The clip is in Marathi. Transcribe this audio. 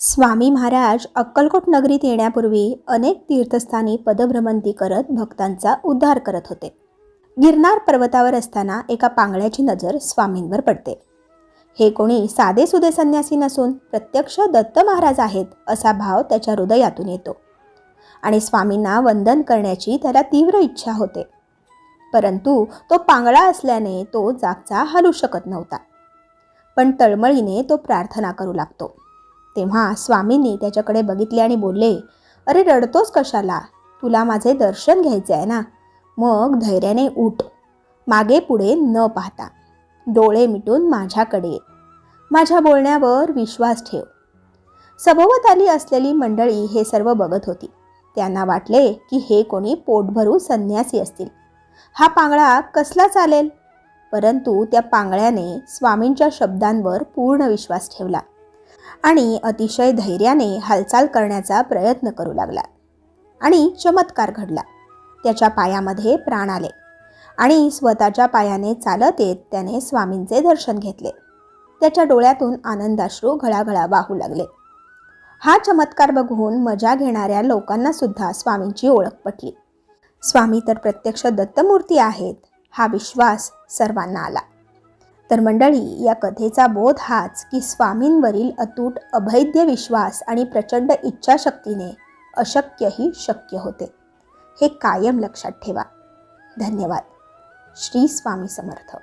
स्वामी महाराज अक्कलकोट नगरीत येण्यापूर्वी अनेक तीर्थस्थानी पदभ्रमंती करत भक्तांचा उद्धार करत होते. गिरनार पर्वतावर असताना एका पांगळ्याची नजर स्वामींवर पडते. हे कोणी साधेसुधे संन्यासी नसून प्रत्यक्ष दत्त महाराज आहेत असा भाव त्याच्या हृदयातून येतो आणि स्वामींना वंदन करण्याची त्याला तीव्र इच्छा होते. परंतु तो पांगळा असल्याने तो जागचा हलू शकत नव्हता. पण तळमळीने तो प्रार्थना करू लागतो. तेव्हा स्वामींनी त्याच्याकडे बघितले आणि बोलले, अरे रडतोस कशाला? तुला माझे दर्शन घ्यायचे आहे ना, मग धैर्याने उठ. मागे पुढे न पाहता डोळे मिटून माझ्याकडे, माझ्या बोलण्यावर विश्वास ठेव. सभोवताली असलेली मंडळी हे सर्व बघत होती. त्यांना वाटले की हे कोणी पोटभरू संन्यासी असतील. हा पांगळा कसला चालेल? परंतु त्या पांगळ्याने स्वामींच्या शब्दांवर पूर्ण विश्वास ठेवला आणि अतिशय धैर्याने हालचाल करण्याचा प्रयत्न करू लागला. आणि चमत्कार घडला. त्याच्या पायामध्ये प्राण आले आणि स्वतःच्या पायाने चालत येत त्याने स्वामींचे दर्शन घेतले. त्याच्या डोळ्यातून आनंदाश्रू घळाघळा वाहू लागले. हा चमत्कार बघून मजा घेणाऱ्या लोकांना सुद्धा स्वामींची ओळख पटली. स्वामी तर प्रत्यक्ष दत्तमूर्ती आहेत हा विश्वास सर्वांना आला. तर मंडळी, या कथेचा बोध हाच की स्वामींवरील अतूट अभेद्य विश्वास आणि प्रचंड इच्छाशक्तीने अशक्यही शक्य होते. हे कायम लक्षात ठेवा. धन्यवाद. श्री स्वामी समर्थ.